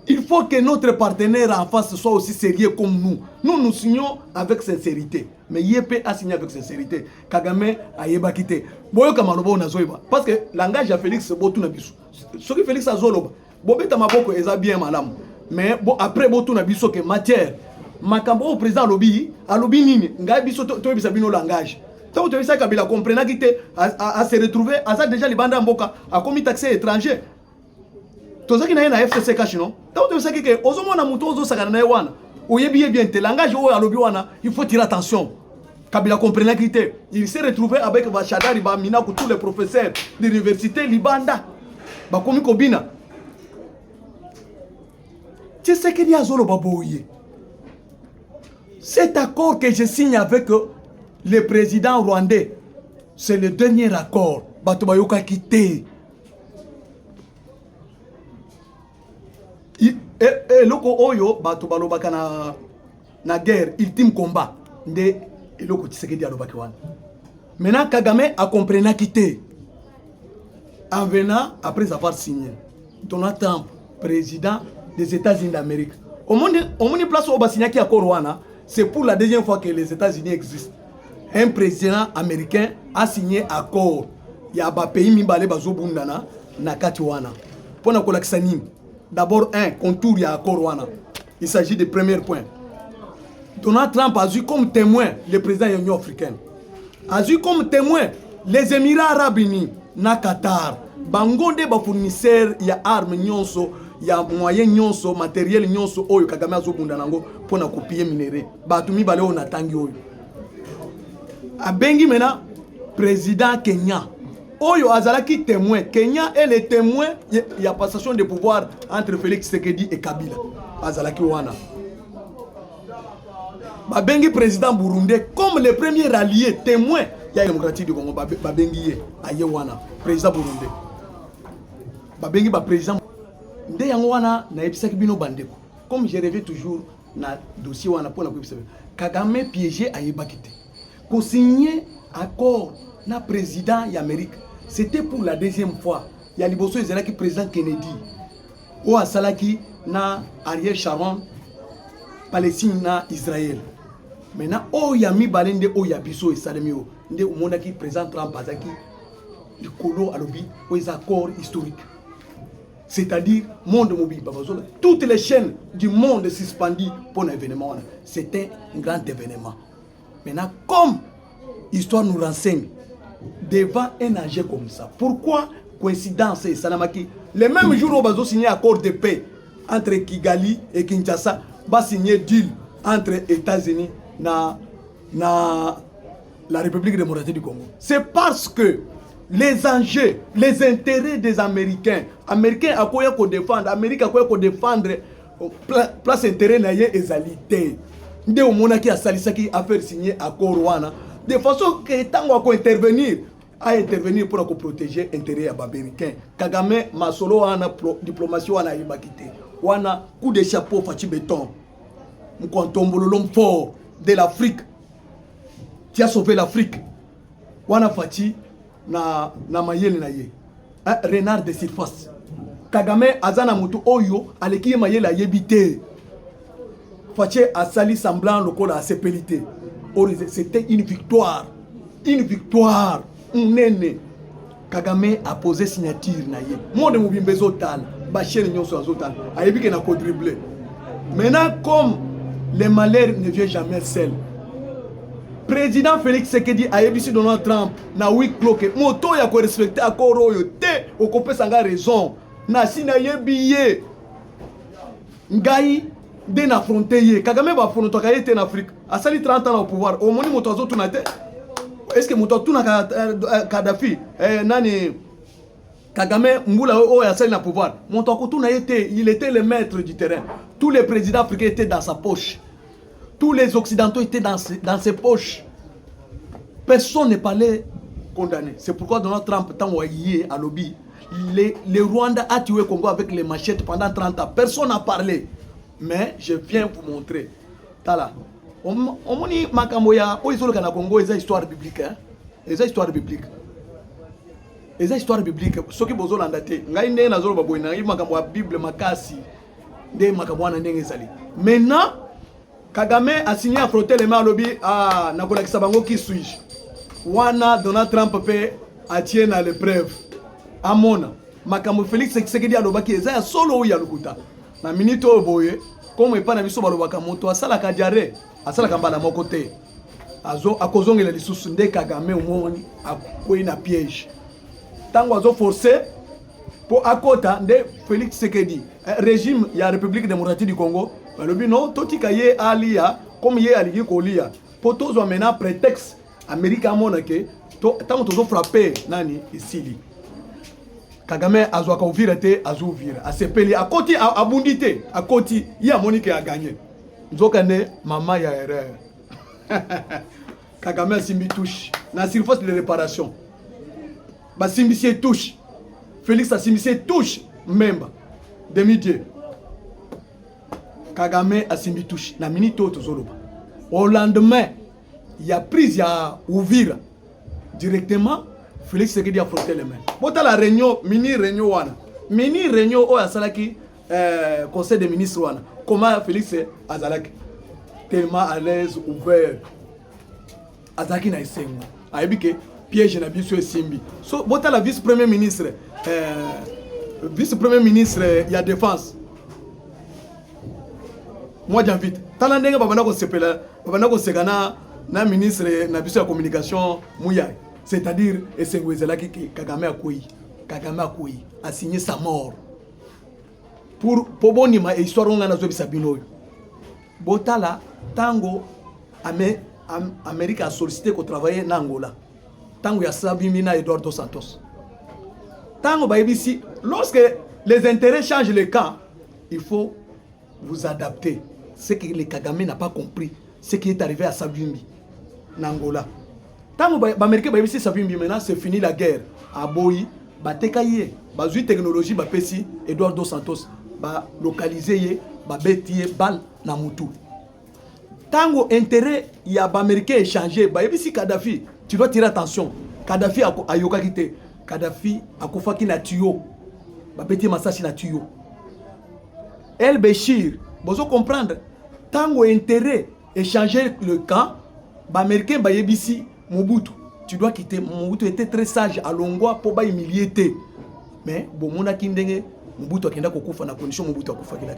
Il faut que notre partenaire en face soit aussi sérieux comme nous. Nous signons avec sincérité. Mais Yepé a signé avec sincérité. Kagame a yeba quitté. Boyo kamalobo na zoiba. Parce que langage à Félix botu na biso. Ce que Félix a zoloba. Bobeta maboko eza bien malam. Mais bon après botu na biso que matière. Makambo au président lobby, a lobby nini. Ngai biso to bisa bino langage. Tant que ça Kabila comprena quitté à se retrouver à ça déjà les bandes mboka a commis taxé étranger. Tozaki na na FCC kashino tant que ça que ozomona muto ozo sakana na wana oyebi bien te langage o alobi wana il faut tirer attention Kabila comprenait qu'il il s'est retrouvé avec Bachadari Bamina pour tous les professeurs de l'université Libanda ba komi kobina tu sais qu'il y a zolo baboye cet accord que je signe avec le président rwandais c'est le dernier accord bato bayoka quitté. Et loko oyo bato balobaka na guerre ultime combat nde eloko Tshisekedi alobaki wana. Maintenant Kagame a compris quitté en venant après avoir signé Donald Trump président des États-Unis d'Amérique. Au monde place au basigna qui accord wana, c'est pour la deuxième fois que les États-Unis existent. Un président américain a signé accord. Il y a ba pays mibale bazobundana na kati wana. Pona kolakisa nini? D'abord, contour, il y a accord. Il s'agit du premier point. Donald Trump a vu comme témoin le président de l'Union africaine. A vu comme témoin les Émirats arabes unis, na Qatar. Bangonde ba fournisseur, il y a armes nyonso, il y a moyens nyonso, matériel nyonso, oyo Kagame azo bundanango pour na copier minéré. Batumi bale on atangi oyo. A bengi maintenant président Kenya. Oyo azalaki témoin. Kenya est le témoin. Il y a passation de pouvoir entre Félix Tshisekedi et Kabila. Azalaki wana. Babengi président burundais comme le premier allié témoin. Il y a la démocratie du Congo. Babengi aye wana. Président burundais. Babengi ba président. Nde yango wana na ebisaki bino bandeko. Comme je rêvais toujours na dossier wana pour la Kagame piégé aye bakité. Ko signer accord na président d'Amérique. C'était pour la deuxième fois. Il y a liboso ezalaki président Kennedy. O asalaki na Ariel Sharon Palestine na Israël. Maintenant, oya mibale nde oya biso esalemi yo. Nde omonaki président Trump azaki likolo alobi aux accords historiques. C'est-à-dire, monde mobile, toutes les chaînes du monde suspendues pour l'événement. C'était un grand événement. Maintenant, comme l'histoire nous renseigne, devant un enjeu comme ça, pourquoi coïncidence et Salamaki, le même jour où on a signé un accord de paix entre Kigali et Kinshasa, va signer deal entre États-Unis et la République démocratique du Congo. C'est parce que les enjeux, les intérêts des Américains à quoi qu'on défendre, Amérique à quoi qu'on défendre, place intérêt naie ezalité. Nde au monaki a salisaki a faire signer accord wana de façon que tango ko intervenir pour protéger intérêt américain. Kagame masolo wana diplomatie wana ibakité. Wana coup de chapeau fachi béton. Mkontombolo l'homme fort de l'Afrique. Qui a sauvé l'Afrique. Wana fachi na mayele na ye. Renard de surface. Kagame azana mutu oyo aleki mayele yebité. Faché a sali semblant lokola a sepelité. C'était une victoire. Une victoire. Nene. Kagame a posé signature na ye. Monde mobimbe zotal. Bachel nyonso zotal. Ayebi ke na ko dribbler. Maintenant comme le malheur ne vient jamais seul. Président Félix Tshisekedi a yebisi Donald Trump na week clock moto ya ko respecter accord oyo te okope sanga raison na sina yebiye ngai de na affronter ye Kagame ba affronter ka yete en Afrique a sali 30 ans au pouvoir au moni moto azotu na te est-ce que moto tuna Kadhafi nani Kagame mbula o ya sali na pouvoir moto akotuna yete il était le maître du terrain tous les présidents africains étaient dans sa poche. Tous les Occidentaux étaient dans ses poches. Personne n'est pas allé condamner. C'est pourquoi Donald Trump, tant à lobby, le Rwanda a tué le Congo avec les machettes pendant 30 ans. Personne n'a parlé. Mais je viens vous montrer. Tala. On dit Makamboya, où ils sont le Congo, ils ont histoire biblique. Ils ont histoire biblique. Ils ont histoire biblique. Ce qui est besoin d'en dater. Ngaïne na zolo baboina, il Makamboya Bible makasi. De Makamboya n'engé sali. Maintenant, Kagame a signé à frotter les mains à lobby à Nakola Kisabango qui suis-je. Wana Donald Trump peut attirer à l'épreuve. Amona. Makambo Félix Tshisekedi a lobaki eza solo ya lukuta. Na minute oboye comme epa na biso balobaka moto asala ka diarrhée asala ka mbala moko te. Azo akozongela lisusu nde Kagame omoni akoyi na piège. Tango azo forcer pour akota nde Félix Tshisekedi régime ya République démocratique du Congo. Le but non, tout ce qui est alia, comme il est allié kolia, pour tous maintenant prétexte américain monake, tant que frappé nani ici. Kagame a joué ouvrir été a ouvrir, a sepeli, a côté a bundité, a côté il y a Monique a gagné. Zokane maman ya erreur. Kagame a simbi touche, na surface de réparation. Ba simbi touche. Félix a simbi touche même demi-dieu. Kagame a simbi touche na minute auto zoloba. Au lendemain, il y a prise, il y a ouvert directement. Félix Tshisekedi a frotté les mains. Bota la réunion, mini réunion au Asalaki conseil des ministres wana. Comment Félix Azalaki tellement à l'aise, ouvert. Azaki na isengo. Aibike piège na biso simbi. So bota la vice-premier ministre il y a défense. Moi j'invite. Talandenge babana ko sepela, babana ko segana na ministre na biso ya communication Mouya. C'est-à-dire Esengo Ezelaki Kagame a signé sa mort. Pour bonima et histoire on a zo bisabino. Botala tango Amérique a sollicité qu'on travaille en Angola. Tango ya Sabimina Eduardo Santos. Tango ba ici lorsque les intérêts changent le camp, il faut vous adapter. Ce que le Kagame n'a pas compris, ce qui est arrivé à Savimbi, en Angola. Tant que les Américains ont dit Savimbi, maintenant c'est fini la guerre. À Boyi, Batekaye, Bazui technologie, Bapesi, Eduardo Santos, localisé, Babetiye, Bal, Namutu. Tant que l'intérêt il y a Américains échangé, si Kadhafi, tu dois tirer attention. Kadhafi a yokakite, Kadhafi a kofaki na tuyo, Babetiye Massachi na tuyo. El Béchir, vous comprendre, tant que l'intérêt échanger le camp, les Américains, ici, Mobutu, tu dois quitter. Mobutu était très sage à Longwa pour pas humilier. Mais bon, mon akindenge, Mobutu akenda kokufa na condition Mobutu akufa kila.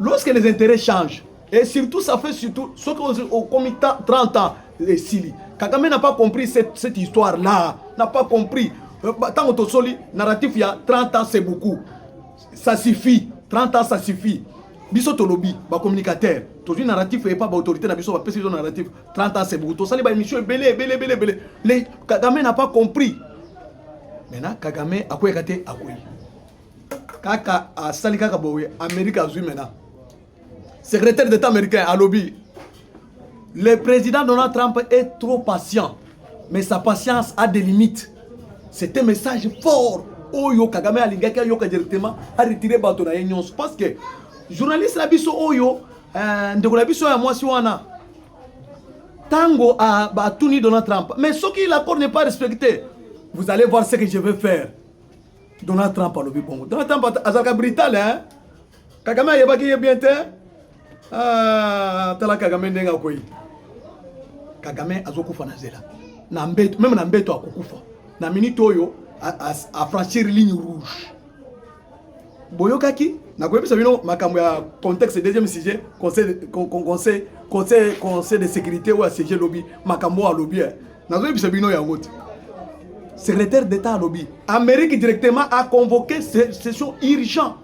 Lorsque les intérêts changent, et surtout ça fait surtout ceux qui ont commis 30 ans, les Sili. Kagame n'a pas compris cette histoire-là, n'a pas compris. Tant que tu narratif il y a 30 ans c'est beaucoup. Ça suffit. 30 ans ça suffit. Biso to lobby, ba communicateur. Toujours narratif et pas ba autorité na biso ba pesi narratif. 30 ans c'est beaucoup. To sali ba émission belé. Les Kagame n'a pas compris. Maintenant Kagame akoye kate akoye. Kaka a sali kaka boye Amérique a vu maintenant. Secrétaire d'État américain à lobby. Le président Donald Trump est trop patient, mais sa patience a des limites. C'est un message fort. Oyo Kagame alingaki yoka directement a retiré bato na union parce que journaliste la biso oyo ndeko la biso ya mwasi wana tango a batuni Donald Trump. Mais ce qui l'accord n'est pas respecté. Vous allez voir ce que je vais faire. Donald Trump a lobby bon. Donald Trump azaka brutal hein. Kagame yebaki bien te. Tala Kagame ndenga koyi. Kagame azokufa na zela. Na mbeto même na mbeto akokufa. Na minute oyo à franchir ligne rouge. Boyokaki na koyebisa bino makambo ya contexte deuxième sujet conseil de sécurité ou à CG lobby makambo à lobby. Na koyebisa bino ya ngote. Secrétaire d'État à lobby. Amérique directement a convoqué session urgente.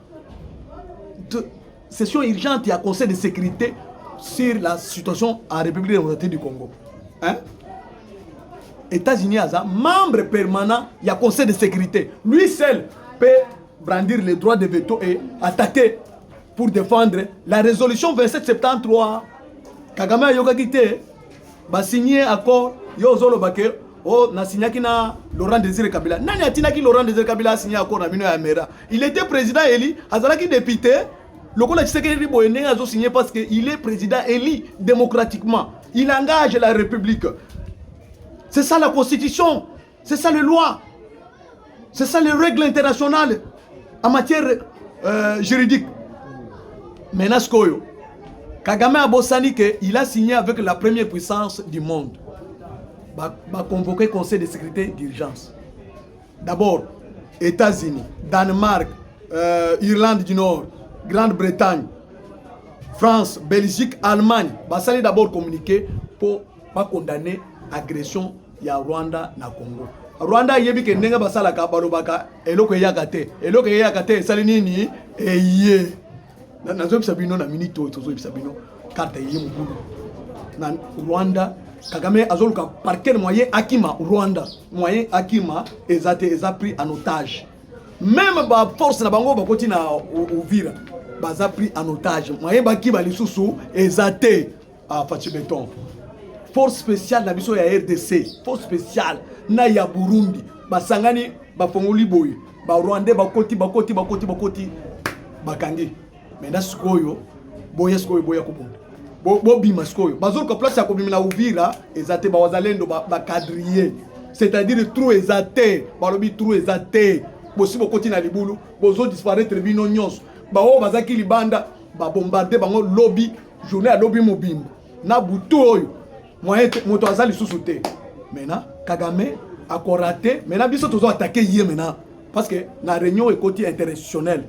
Session urgente et à conseil de sécurité sur la situation en République démocratique du Congo. Hein? États-Unis, membre permanent, il y a conseil de sécurité. Lui seul peut brandir les droits de veto et attaquer pour défendre la résolution 2773. Kagame a yoga quitté, va signer accord, yozolo bake, oh, na signé qui na Laurent Désiré Kabila. Nani a tina qui Laurent Désiré Kabila a signé accord na Bino Amera. Il était président élu, azalaki député. Le Kola Tshisekedi Boyene a signé parce qu'il est président élu démocratiquement. Il engage la République. C'est ça la constitution, c'est ça les lois, c'est ça les règles internationales en matière juridique. Maintenant, Kagame a bossani qu'il a signé avec la première puissance du monde. Va convoquer le Conseil de sécurité d'urgence. D'abord, États-Unis, Danemark, Irlande du Nord, Grande-Bretagne, France, Belgique, Allemagne. Va s'aller d'abord communiquer pour pas condamner agression ya Rwanda na Congo. Rwanda yebi ke ndenga basala ka balobaka eloko yakate sali nini eye na zo bisabino na minito tozo bisabino carte ye mukulu na Rwanda Kagame azoluka par quel moyen akima Rwanda moyen akima eza pris en otage. Même ba force na bango bakoti na Uvira baza pris en otage moyen bakiba lisusu ezate a Fachibeton. Force spéciale na biso ya RDC, force spéciale na ya Burundi, basangani bafongoli boye, ba Rwandais bakoti bakangi. Menda sikoyo boya kubonda. Bo bima sikoyo. Bazoluka place ya kobima na Uvira, ezate ba wazalendo ba cadrier. C'est-à-dire trou ezate, ba lobi trou ezate. Bosi bokoti na libulu, bozo disparaître bino nyonso. Ba o bazaki libanda, ba bombarder bango lobby, journée à lobby mobimba. Na butu oyo moyen moto azali sous-souté. Maintenant Kagame a raté. Maintenant biso tozo attaquer hier maintenant parce que la réunion est côté international.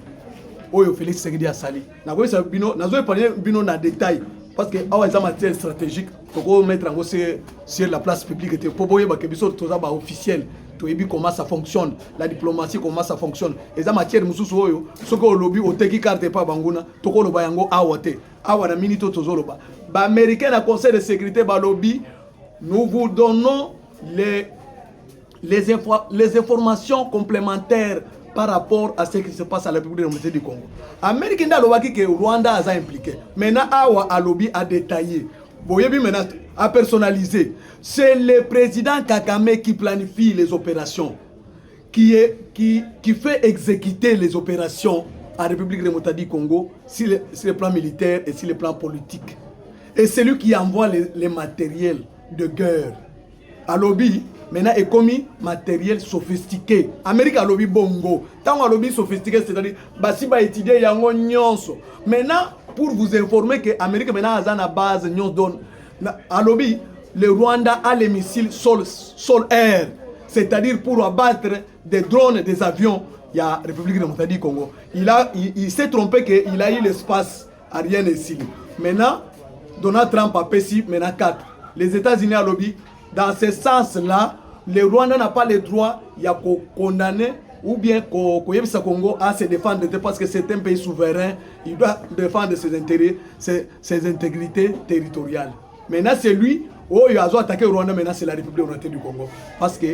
Oyo Félix Tshisekedi a sali. Na ko sa bino nazo parler bino na détail parce que awa eza matière stratégique pour mettre en sur la place publique pour boyer ba que biso tozo ba officiel. Toyebi comment ça fonctionne, la diplomatie comment ça fonctionne. Eza matière mususu oyo soko lobby oteki carte pa banguna toko loba yango awate. Awa na minito tozo loba. Ba américain na conseil de sécurité ba lobby, nous vous donnons les informations complémentaires par rapport à ce qui se passe à la République démocratique du Congo. Américain da lobaki que Rwanda a impliqué. Maintenant awa a lobby a détaillé. Boyebi maintenant a personnalisé. C'est le président Kagame qui planifie les opérations, qui fait exécuter les opérations en République démocratique du Congo sur le plan militaire et sur le plan politique. Et c'est lui qui envoie les matériels de guerre. À lobby, maintenant, est commis matériel sophistiqué. Amérique a lobby bongo. Tant à lobby sophistiqué, c'est-à-dire, si va étudier yango nyonso. Maintenant, pour vous informer que l'Amérique maintenant a une base, nous donne. À lobby, le Rwanda a les missiles sol-air, c'est-à-dire pour abattre des drones, des avions. Il y a la République démocratique du Congo. Il s'est trompé qu'il a eu l'espace aérien ici. Maintenant, Donald Trump a payé maintenant 4. Les États-Unis à lobby, dans ce sens-là, le Rwanda n'a pas le droit de condamner ou bien que Congo à se défendre parce que c'est un pays souverain, il doit défendre ses intérêts, ses intégrités territoriales. Maintenant, c'est lui, il a attaqué le Rwanda, maintenant c'est la République démocratique du Congo. Parce que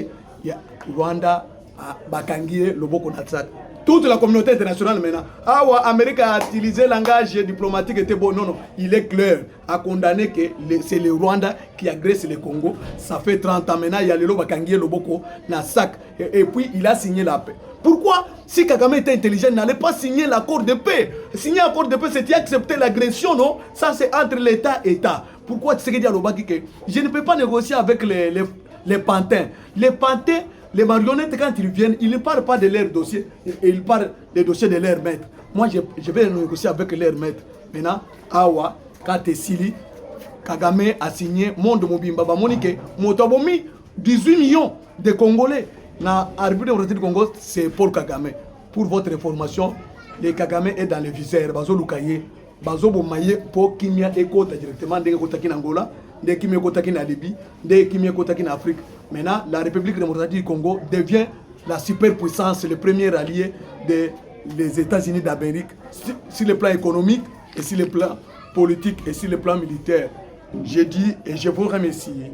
le Rwanda a bakangé le Boko Natsat. Toute la communauté internationale maintenant, l'Amérique a utilisé le langage diplomatique, était bon, non, il est clair, a condamné que c'est le Rwanda qui agresse le Congo. Ça fait 30 ans maintenant, il y a le Bakangé, le Boko Nasak, et puis il a signé la paix. Pourquoi, si Kagame était intelligent, il n'allait pas signer l'accord de paix? Signer l'accord de paix, c'était accepter l'agression, non? Ça, c'est entre l'État et l'État. Pourquoi Tshisekedi Alobaki que je ne peux pas négocier avec les pantins? Les pantins, les marionnettes, quand ils viennent, ils ne parlent pas de leur dossier, ils parlent des dossiers de leur maître. Moi, je vais négocier avec leur maître. Maintenant, Awa, Katesili, Kagame a signé Monde Mobimba, Monique, Motobomi, 18 millions de Congolais. Dans la République démocratique du Congo, c'est Paul Kagame. Pour votre information, le Kagame est dans le viseur, Bazo Lukaye, Bazo Bomaye, pour Kimia Ekota directement, de Kotaki Angola, de Kimia Kotaki en Libye, de Kimia Kotaki en Afrique. Maintenant, la République démocratique du Congo devient la superpuissance, le premier allié des États-Unis d'Amérique, sur le plan économique, et sur le plan politique, et sur le plan militaire. Je dis et je vous remercie.